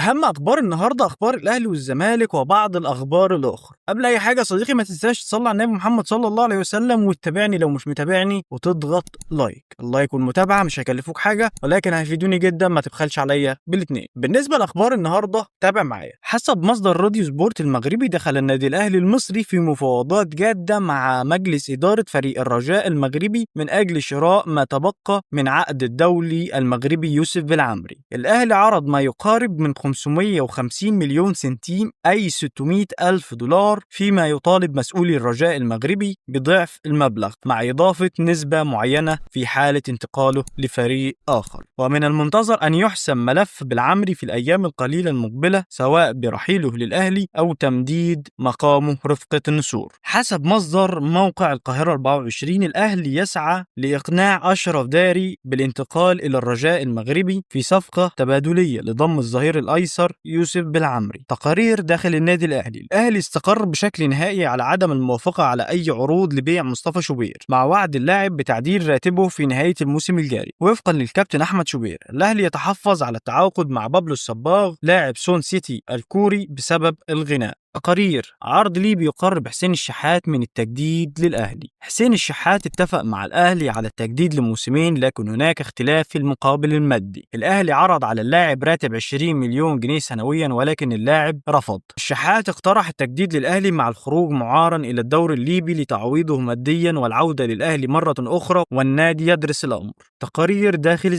أهم أخبار النهاردة أخبار الأهلي والزمالك وبعض الأخبار الأخرى. قبل أي حاجة يا صديقي ما تنساش تصلي على النبي محمد صلى الله عليه وسلم وتتابعني لو مش متابعني وتضغط لايك. اللايك والمتابعة مش هيكلفوك حاجة ولكن هيفيدوني جدا، ما تبخلش عليا بالاتنين. بالنسبة لأخبار النهاردة تابع معايا. حسب مصدر راديو سبورت المغربي، دخل النادي الأهلي المصري في مفاوضات جادة مع مجلس إدارة فريق الرجاء المغربي من أجل شراء ما تبقى من عقد الدولي المغربي يوسف بالعمري. الأهلي عرض ما يقارب من 550 مليون سنتيم أي 600 ألف دولار، فيما يطالب مسؤولي الرجاء المغربي بضعف المبلغ مع إضافة نسبة معينة في حالة انتقاله لفريق آخر. ومن المنتظر أن يحسم ملف بالعمري في الأيام القليلة المقبلة، سواء برحيله للأهلي أو تمديد مقامه رفقة النسور. حسب مصدر موقع القاهرة 24، الأهلي يسعى لإقناع أشرف داري بالانتقال إلى الرجاء المغربي في صفقة تبادلية لضم الظهير الأيسر يوسف بالعمري. تقارير داخل النادي الأهلي استقر بشكل نهائي على عدم الموافقة على أي عروض لبيع مصطفى شوبير، مع وعد اللاعب بتعديل راتبه في نهاية الموسم الجاري. وفقا للكابتن أحمد شوبير، الأهلي يتحفظ على التعاقد مع بابلو الصباغ لاعب سون سيتي الكوري بسبب الغناء. تقارير عرض ليبي يقرب حسين الشحات من التجديد للأهلي. حسين الشحات اتفق مع الأهلي على التجديد لموسمين، لكن هناك اختلاف في المقابل المادي. الأهلي عرض على اللاعب راتب 20 مليون جنيه سنويا، ولكن اللاعب رفض. الشحات اقترح التجديد للأهلي مع الخروج معارا إلى الدوري الليبي لتعويضه ماديا والعودة للأهلي مرة أخرى، والنادي يدرس الأمر. تقارير داخل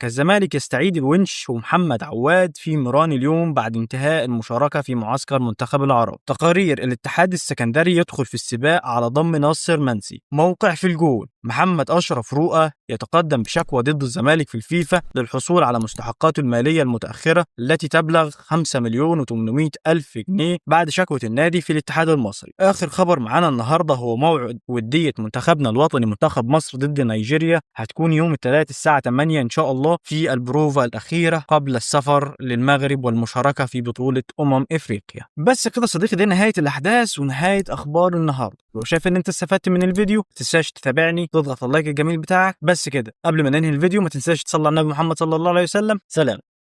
الزمالك يستعيد الونش ومحمد عواد في ميران اليوم بعد انتهاء المشاركة في معسكر منتخب العرب. تقارير الاتحاد السكندري يدخل في السباق على ضم ناصر منسي. موقع في الجول، محمد أشرف رؤى يتقدم بشكوى ضد الزمالك في الفيفا للحصول على مستحقاته المالية المتأخرة التي تبلغ 5 مليون و800 ألف جنيه بعد شكوى النادي في الاتحاد المصري. آخر خبر معانا النهاردة هو موعد ودية منتخبنا الوطني منتخب مصر ضد نيجيريا، هتكون يوم الثلاث الساعة 8 إن شاء الله في البروفا الأخيرة قبل السفر للمغرب والمشاركة في بطولة إفريقيا. بس كده صديقي، دي نهاية الأحداث ونهاية أخبار النهاردة. لو شايف إن أنت استفدت من الفيديو ما تنساش تتابعني، تضغط اللايك الجميل بتاعك. بس كده، قبل ما ننهي الفيديو ما تنساش تصلي على النبي محمد صلى الله عليه وسلم. سلام.